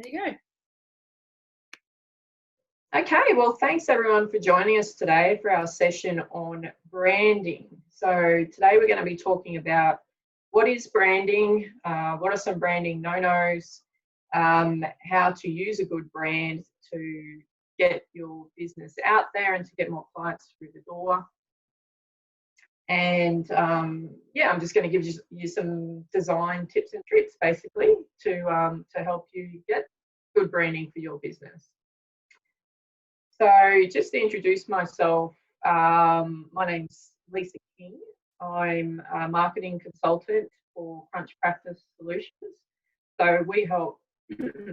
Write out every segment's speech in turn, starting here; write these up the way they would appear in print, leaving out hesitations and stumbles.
There you go. Okay, well, thanks everyone for joining us today for our session on branding. So today we're going to be talking about what is branding, what are some branding no-nos, how to use a good brand to get your business out there and to get more clients through the door. And yeah, I'm just going to give you some design tips and tricks basically to help you get good branding for your business. So just to introduce myself, my name's Lisa King. I'm a marketing consultant for Crunch Practice Solutions. So we help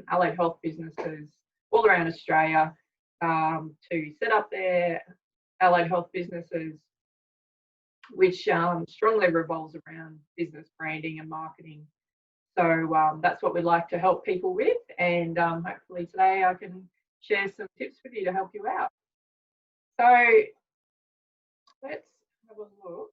allied health businesses all around Australia to set up their allied health businesses, which strongly revolves around business branding and marketing. So that's what we like to help people with, and hopefully today I can share some tips with you to help you out. So let's have a look.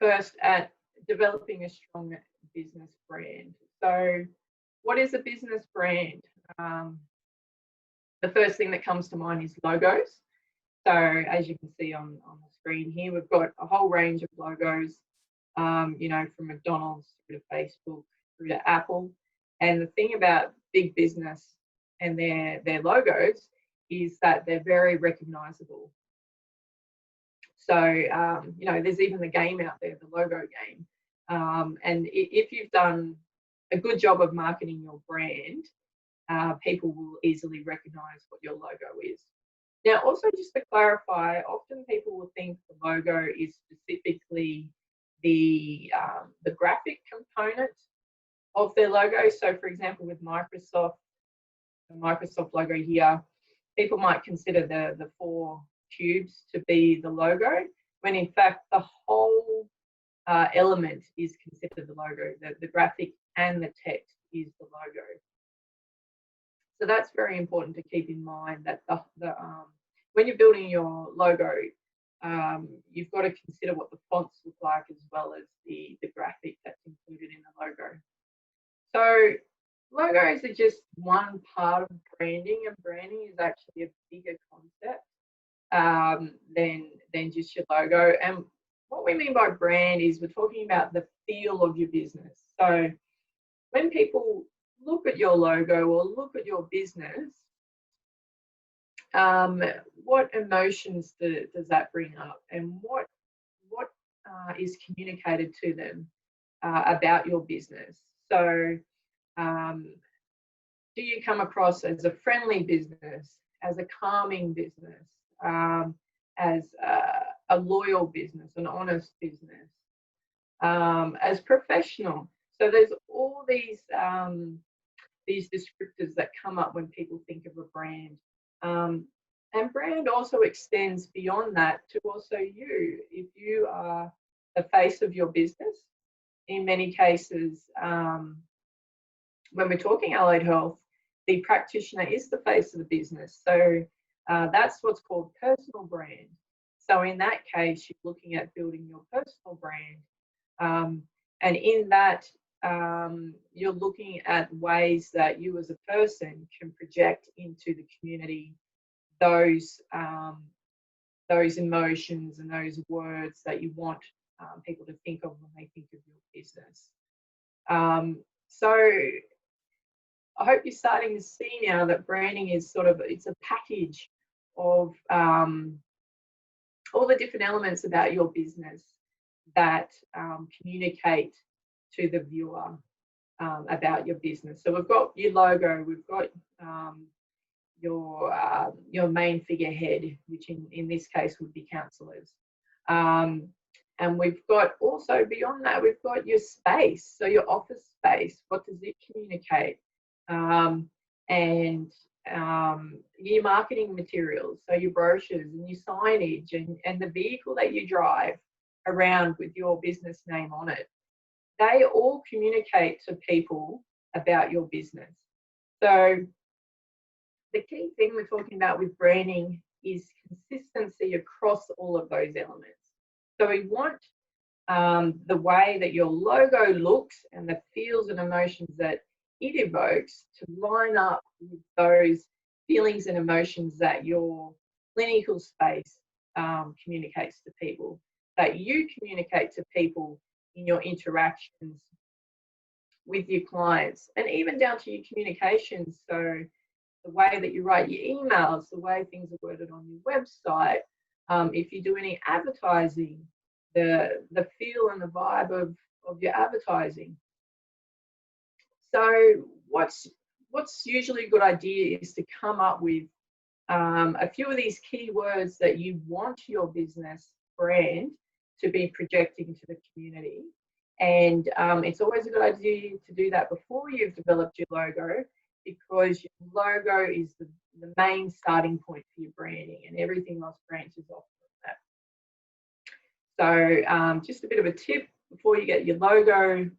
First at developing a strong business brand. So what is a business brand? The first thing that comes to mind is logos. So as you can see on the screen here, we've got a whole range of logos, you know, from McDonald's through to Facebook, through to Apple. And the thing about big business and their logos is that they're very recognizable. So, you know, there's even the game out there, the logo game. And if you've done a good job of marketing your brand, people will easily recognize what your logo is. Now, also just to clarify, often people will think the logo is specifically the graphic component of their logo. So, for example, with Microsoft, the Microsoft logo here, people might consider the 4 cubes to be the logo, when in fact the whole element is considered the logo. The graphic and the text is the logo. So that's very important to keep in mind, that when you're building your logo, you've got to consider what the fonts look like as well as the graphic that's included in the logo. So logos are just one part of branding, and branding is actually a bigger concept than just your logo. And what we mean by brand is we're talking about the feel of your business. So when people look at your logo or look at your business, what emotions does that bring up, and what is communicated to them about your business? So do you come across as a friendly business, as a calming business, as a loyal business, an honest business, as professional? So there's all these descriptors that come up when people think of a brand. And brand also extends beyond that to also you. If you are the face of your business, in many cases, when we're talking allied health, the practitioner is the face of the business. So that's what's called personal brand. So in that case, you're looking at building your personal brand. And in that, you're looking at ways that you as a person can project into the community those emotions and those words that you want people to think of when they think of your business. So I hope you're starting to see now that branding is it's a package of all the different elements about your business that communicate to the viewer about your business. So we've got your logo, we've got your main figurehead, which in this case would be counsellors. And we've got also beyond that, we've got your space. So your office space, what does it communicate? And your marketing materials, so your brochures and your signage and the vehicle that you drive around with your business name on it. They all communicate to people about your business. So the key thing we're talking about with branding is consistency across all of those elements. So we want the way that your logo looks and the feels and emotions that it evokes to line up with those feelings and emotions that your clinical space communicates to people, that you communicate to people in your interactions with your clients, and even down to your communications. So the way that you write your emails, the way things are worded on your website, if you do any advertising, the feel and the vibe of your advertising. So what's usually a good idea is to come up with a few of these keywords that you want your business brand to be projecting to the community. And it's always a good idea to do that before you've developed your logo, because your logo is the main starting point for your branding, and everything else branches off of that. So just a bit of a tip before you get your logo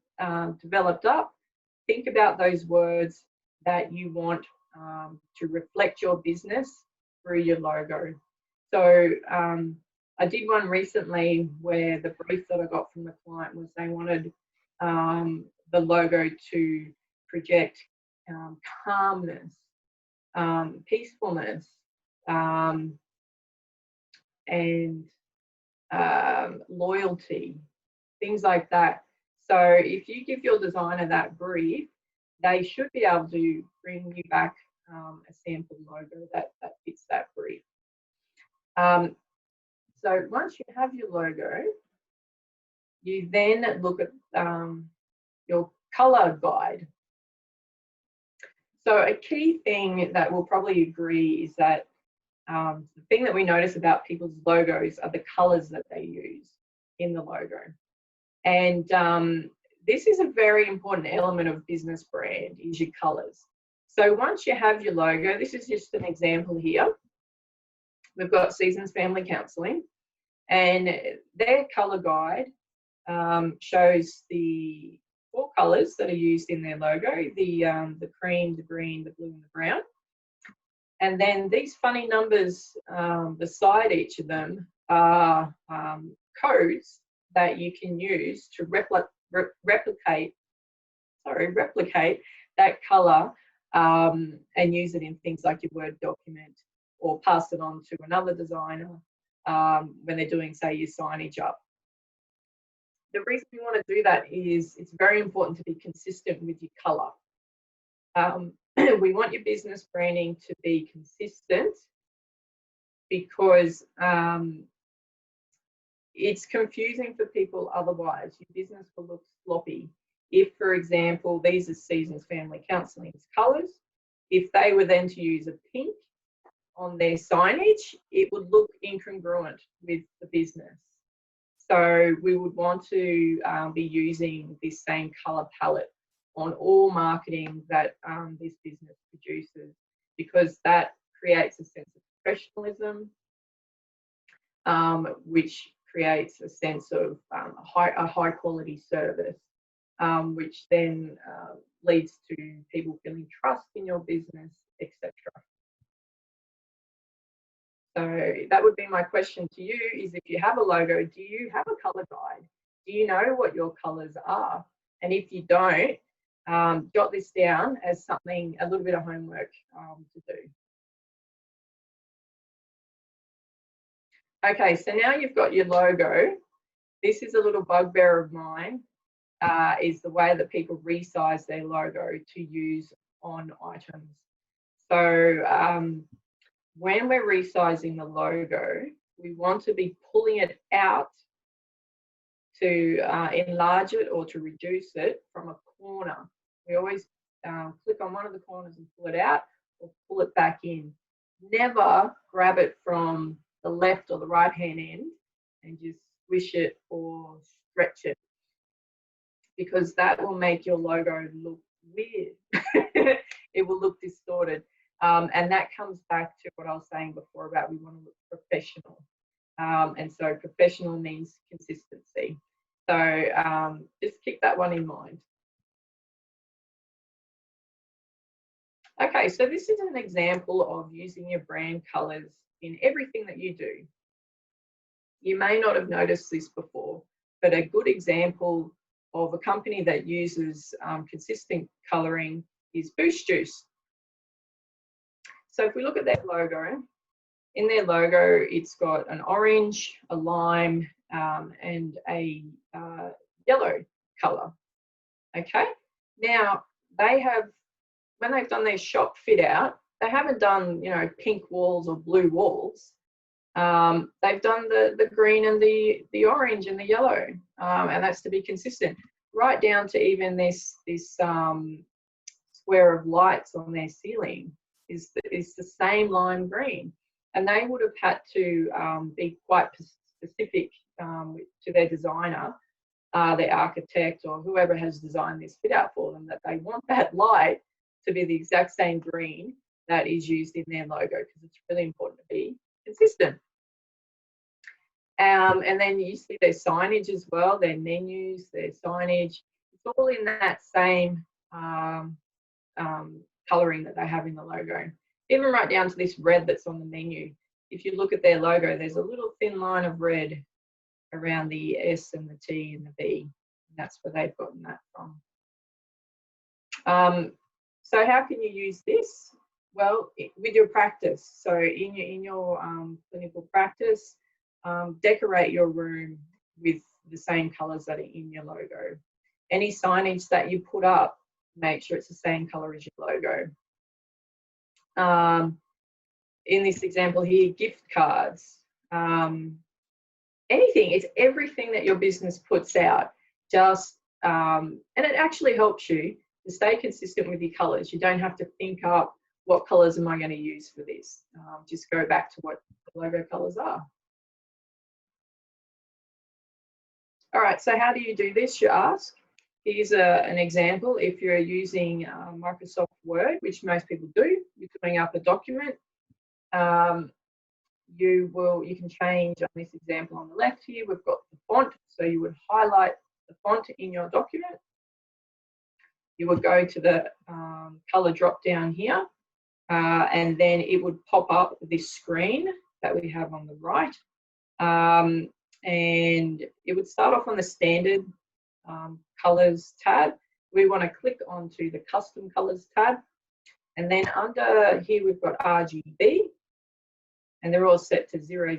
developed up, think about those words that you want to reflect your business through your logo. So I did one recently where the brief that I got from the client was they wanted the logo to project calmness, peacefulness, and loyalty, things like that. So if you give your designer that brief, they should be able to bring you back a sample logo that fits that brief. So once you have your logo, you then look at your color guide. So a key thing that we'll probably agree is that the thing that we notice about people's logos are the colors that they use in the logo. And this is a very important element of business brand, is your colors. So once you have your logo, this is just an example here. We've got Seasons Family Counselling, and their color guide shows the 4 colors that are used in their logo, the cream, the green, the blue, and the brown. And then these funny numbers beside each of them are codes that you can use to replicate that color and use it in things like your Word document, or pass it on to another designer when they're doing, say, your signage up. The reason we want to do that is it's very important to be consistent with your color. We want your business branding to be consistent, because it's confusing for people otherwise. Your business will look sloppy. If, for example, these are Seasons Family Counselling's colours, if they were then to use a pink on their signage, it would look incongruent with the business. So we would want to be using this same colour palette on all marketing that this business produces, because that creates a sense of professionalism, which creates a sense of a high quality service, which then leads to people feeling trust in your business, etc. So that would be my question to you, is if you have a logo, do you have a colour guide? Do you know what your colours are? And if you don't, jot this down as something, a little bit of homework to do. Okay, so now you've got your logo. This is a little bugbear of mine, is the way that people resize their logo to use on items. So when we're resizing the logo, we want to be pulling it out to enlarge it or to reduce it from a corner. We always click on one of the corners and pull it out, or pull it back in. Never grab it from the left or the right hand end and just squish it or stretch it, because that will make your logo look weird. It will look distorted. And that comes back to what I was saying before about we want to look professional. And so professional means consistency. So just keep that one in mind. Okay, so this is an example of using your brand colours in everything that you do. You may not have noticed this before, but a good example of a company that uses consistent colouring is Boost Juice. So if we look at their logo, in their logo, it's got an orange, a lime, and a yellow colour. Okay, now they have, when they've done their shop fit out, they haven't done, you know, pink walls or blue walls. They've done the green and the orange and the yellow, and that's to be consistent, right down to even this square of lights on their ceiling is the same lime green. And they would have had to be quite specific to their designer, the architect or whoever has designed this fit out for them, that they want that light to be the exact same green that is used in their logo, because it's really important to be consistent. And then you see their signage as well, their menus, their signage. It's all in that same colouring that they have in the logo. Even right down to this red that's on the menu. If you look at their logo, there's a little thin line of red around the S and the T and the B. And that's where they've gotten that from. So how can you use this? Well, with your practice. So in your clinical practice, decorate your room with the same colours that are in your logo. Any signage that you put up, make sure it's the same colour as your logo. In this example here, gift cards, anything, it's everything that your business puts out. Just, and it actually helps you to stay consistent with your colours. You don't have to think up, what colours am I going to use for this? Just go back to what the logo colours are. All right, so how do you do this, you ask? Here's an example. If you're using Microsoft Word, which most people do, you're putting up a document. You can change on this example on the left here. We've got the font, so you would highlight the font in your document. You would go to the color drop down here, and then it would pop up this screen that we have on the right. And it would start off on the standard colors tab. We want to click onto the custom colors tab, and then under here we've got RGB, and they're all set to 000.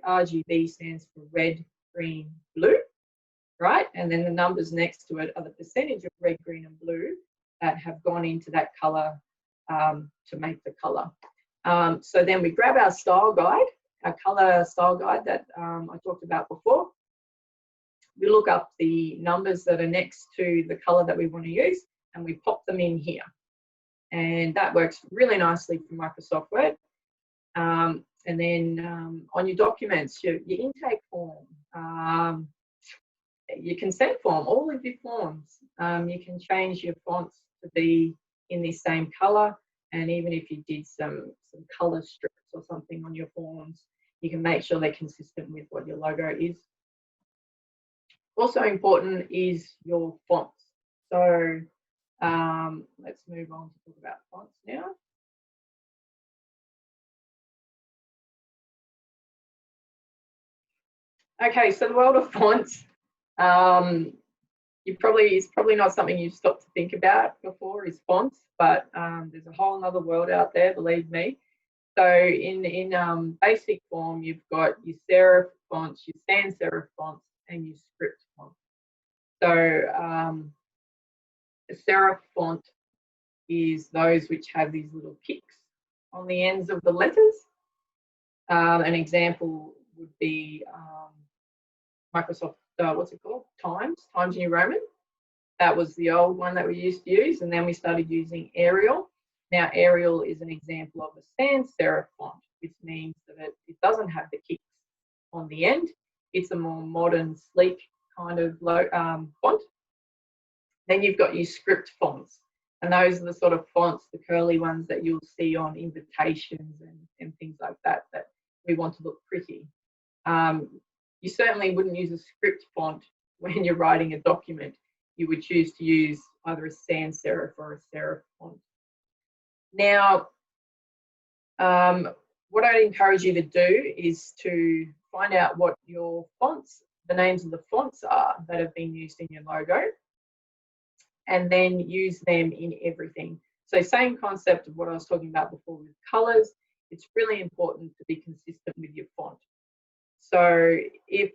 RGB stands for red, green, blue, right? And then the numbers next to it are the percentage of red, green, and blue that have gone into that color to make the color. So then we grab our style guide, our color style guide that I talked about before. We look up the numbers that are next to the color that we want to use, and we pop them in here. And that works really nicely for Microsoft Word. And then on your documents, your intake form, your consent form, all of your forms, you can change your fonts to be in the same color. And even if you did some color strips or something on your forms, you can make sure they're consistent with what your logo is. Also important is your fonts. So let's move on to talk about fonts now. Okay, so the world of fonts, it's probably not something you've stopped to think about before, is fonts, but there's a whole other world out there, believe me. So in basic form, you've got your serif fonts, your sans serif fonts, and your script fonts. So a serif font is those which have these little kicks on the ends of the letters. An example would be Microsoft, what's it called? Times New Roman. That was the old one that we used to use, and then we started using Arial. Now Arial is an example of a sans serif font, which means that it doesn't have the kicks on the end. It's a more modern, sleek kind of font. Then you've got your script fonts, and those are the sort of fonts, the curly ones that you'll see on invitations and things like that, that we want to look pretty. You certainly wouldn't use a script font when you're writing a document. You would choose to use either a sans serif or a serif font. Now, what I'd encourage you to do is to find out what your fonts the names of the fonts are that have been used in your logo, and then use them in everything. So same concept of what I was talking about before with colors. It's really important to be consistent with your font. So if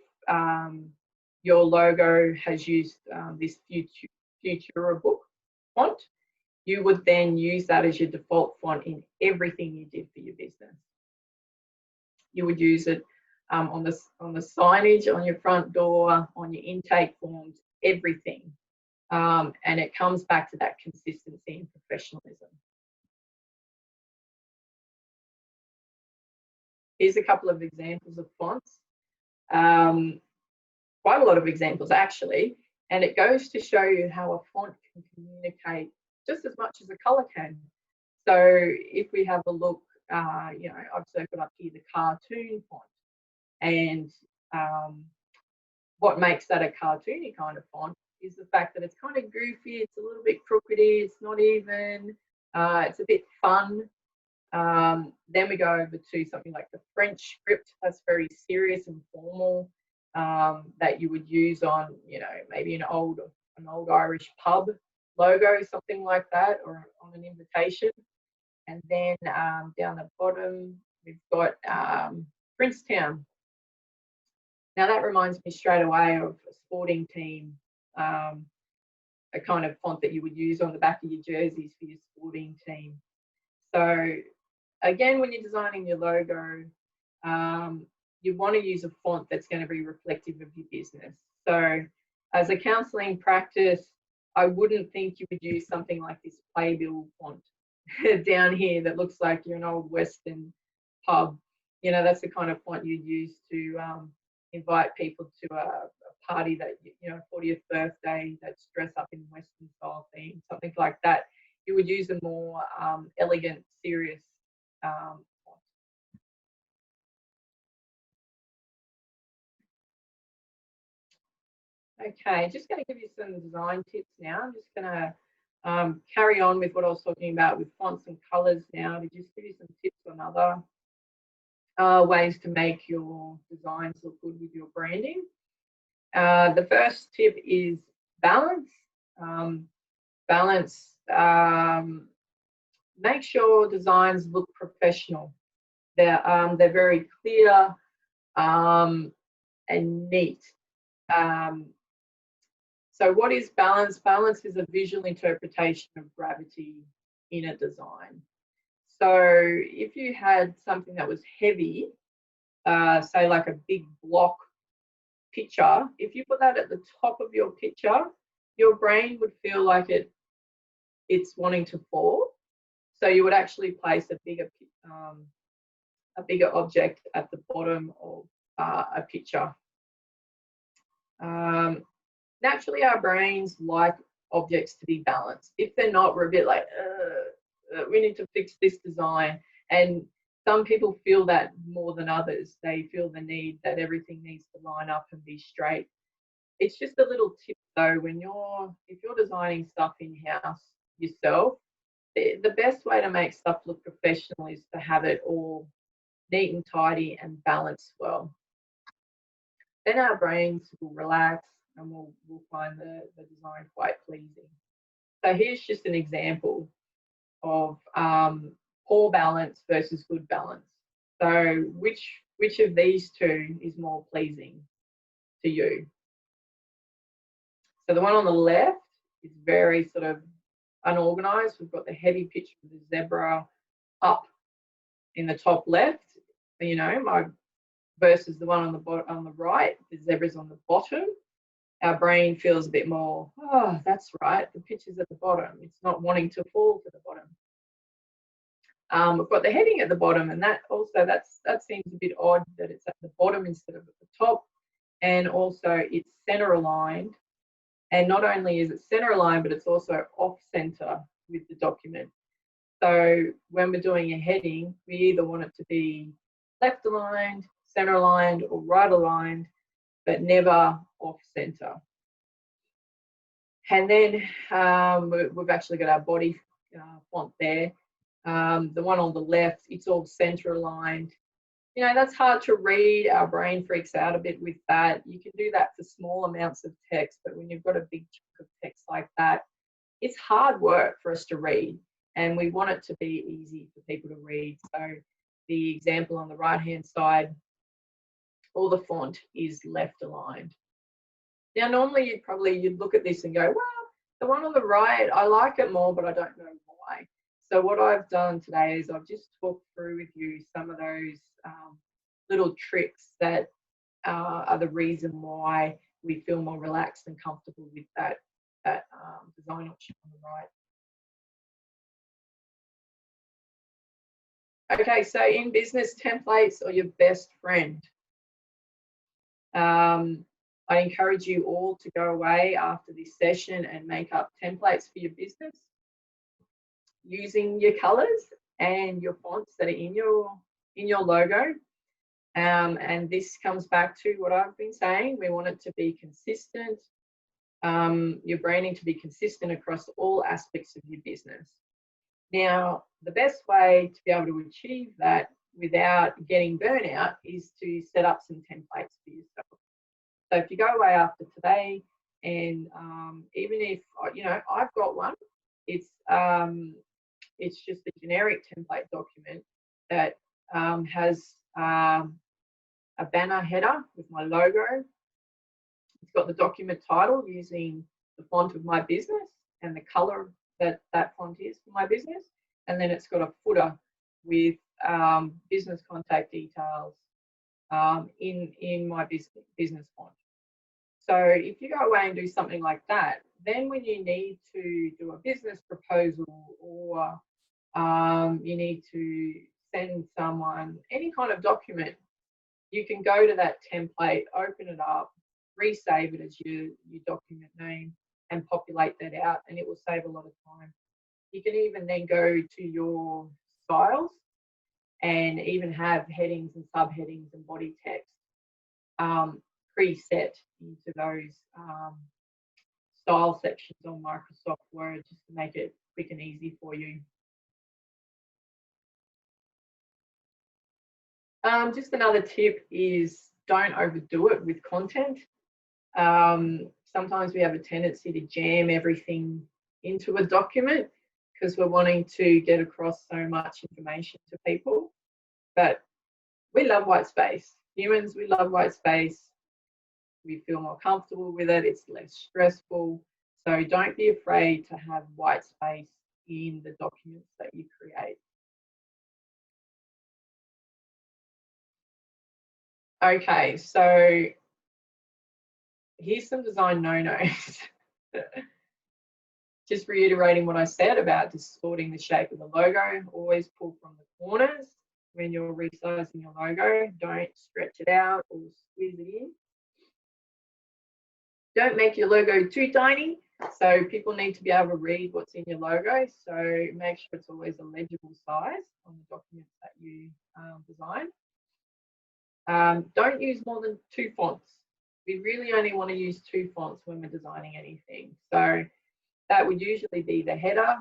your logo has used this Futura book font, you would then use that as your default font in everything you did for your business. You would use it on the signage, on your front door, on your intake forms, everything. And it comes back to that consistency and professionalism. Here's a couple of examples of fonts. Quite a lot of examples actually, and it goes to show you how a font can communicate just as much as a color can. So if we have a look, you know, I've circled up here the cartoon font, and what makes that a cartoony kind of font is the fact that it's kind of goofy, it's a little bit crookedy, it's not even, it's a bit fun. Then we go over to something like the French script. That's very serious and formal, that you would use on, you know, maybe an old Irish pub logo, something like that, or on an invitation. And then down the bottom, we've got Princetown. Now that reminds me straight away of a sporting team, a kind of font that you would use on the back of your jerseys for your sporting team. So again, when you're designing your logo, you want to use a font that's going to be reflective of your business. So as a counselling practice, I wouldn't think you would use something like this playbill font down here that looks like you're an old Western pub. You know, that's the kind of font you'd use to invite people to a party that, you know, 40th birthday, that's dressed up in Western style theme, something like that. You would use a more elegant, serious font. Okay, just going to give you some design tips now. I'm just going to carry on with what I was talking about with fonts and colors now to just give you some tips on other ways to make your designs look good with your branding. The first tip is balance. Balance, make sure designs look professional. They're very clear and neat. So what is balance? Balance is a visual interpretation of gravity in a design. So if you had something that was heavy, say like a big block picture, if you put that at the top of your picture, your brain would feel like it's wanting to fall. So you would actually place a bigger object at the bottom of a picture. Naturally, our brains like objects to be balanced. If they're not, we're a bit like, we need to fix this design. And some people feel that more than others. They feel the need that everything needs to line up and be straight. It's just a little tip though, if you're designing stuff in-house yourself, the best way to make stuff look professional is to have it all neat and tidy and balanced well. Then our brains will relax and we'll find the design quite pleasing. So here's just an example of poor balance versus good balance. So which of these two is more pleasing to you? So the one on the left is very sort of unorganized. We've got the heavy picture of the zebra up in the top left, you know, versus the one on the right, the zebra's on the bottom. Our brain feels a bit more, oh, that's right, the picture's at the bottom. It's not wanting to fall to the bottom. We've got the heading at the bottom, and that seems a bit odd that it's at the bottom instead of at the top. And also it's center aligned. And not only is it center aligned, but it's also off center with the document. So when we're doing a heading, we either want it to be left aligned, center aligned, or right aligned, but never off center. And then we've actually got our body font there. The one on the left, it's all center aligned. You know, that's hard to read. Our brain freaks out a bit with that. You can do that for small amounts of text, but when you've got a big chunk of text like that, it's hard work for us to read, and we want it to be easy for people to read. So the example on the right hand side, all the font is left aligned. Now normally you'd look at this and go, well, the one on the right, I like it more, but I don't know why. So what I've done today is I've just talked through with you some of those little tricks that are the reason why we feel more relaxed and comfortable with that design option on the right. Okay, so in business, templates are your best friend. I encourage you all to go away after this session and make up templates for your business using your colors and your fonts that are in your logo. And this comes back to what I've been saying. We want it to be consistent. Your branding to be consistent across all aspects of your business. Now, the best way to be able to achieve that without getting burnout is to set up some templates for yourself. So if you go away after today, and even if you know I've got one, it's just a generic template document that has a banner header with my logo. It's got the document title using the font of my business and the color that font is for my business, and then it's got a footer with business contact details in my business font. So if you go away and do something like that, then when you need to do a business proposal or you need to send someone any kind of document, you can go to that template, open it up, resave it as your document name, and populate that out, and it will save a lot of time. You can even then go to your styles and even have headings and subheadings and body text preset into those style sections on Microsoft Word, just to make it quick and easy for you. Just another tip is don't overdo it with content. Sometimes we have a tendency to jam everything into a document because we're wanting to get across so much information to people. But we love white space. Humans, we love white space. We feel more comfortable with it. It's less stressful. So don't be afraid to have white space in the documents that you create. Okay, so here's some design no-nos. Just reiterating what I said about distorting the shape of the logo. Always pull from the corners when you're resizing your logo. Don't stretch it out or squeeze it in. Don't make your logo too tiny. So people need to be able to read what's in your logo. So make sure it's always a legible size on the documents that you design. Don't use more than 2 fonts. We really only want to use 2 fonts when we're designing anything. So that would usually be the header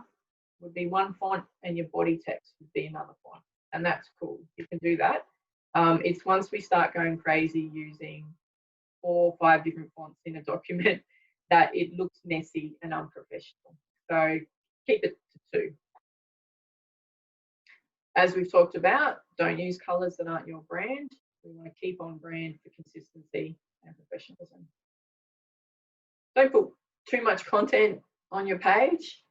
would be 1 font and your body text would be another font. And that's cool. You can do that. It's once we start going crazy using 4 or 5 different fonts in a document that it looks messy and unprofessional. So keep it to 2. As we've talked about, don't use colors that aren't your brand. We want to keep on brand for consistency and professionalism. Don't put too much content on your page.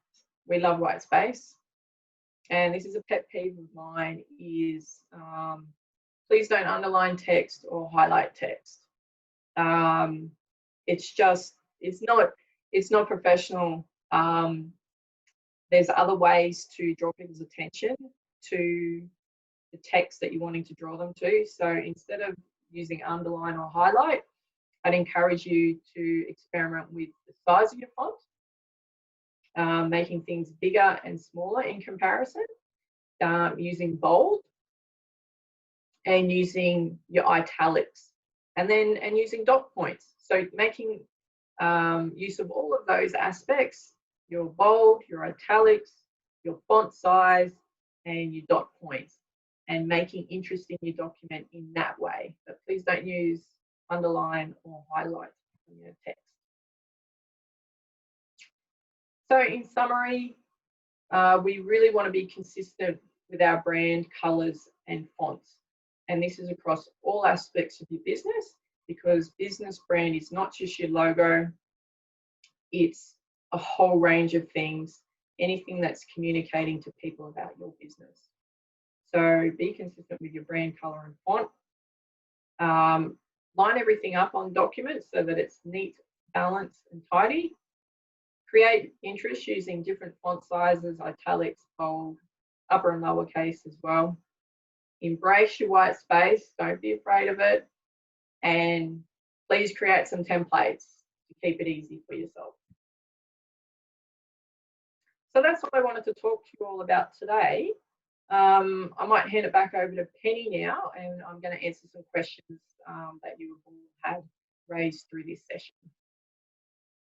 We love white space. And this is a pet peeve of mine is please don't underline text or highlight text. It's not professional. There's other ways to draw people's attention to the text that you're wanting to draw them to. So instead of using underline or highlight, I'd encourage you to experiment with the size of your font, making things bigger and smaller in comparison, using bold, and using your italics, and using dot points. So making use of all of those aspects, your bold, your italics, your font size, and your dot points. and making interest in your document in that way. But please don't use underline or highlight in your text. So in summary, we really want to be consistent with our brand colours and fonts. And this is across all aspects of your business, because business brand is not just your logo, it's a whole range of things, anything that's communicating to people about your business. So be consistent with your brand colour and font. Line everything up on documents so that it's neat, balanced and tidy. Create interest using different font sizes, italics, bold, upper and lowercase as well. Embrace your white space, don't be afraid of it. And please create some templates to keep it easy for yourself. So that's what I wanted to talk to you all about today. I might hand it back over to Penny now, and I'm going to answer some questions that you all had raised through this session.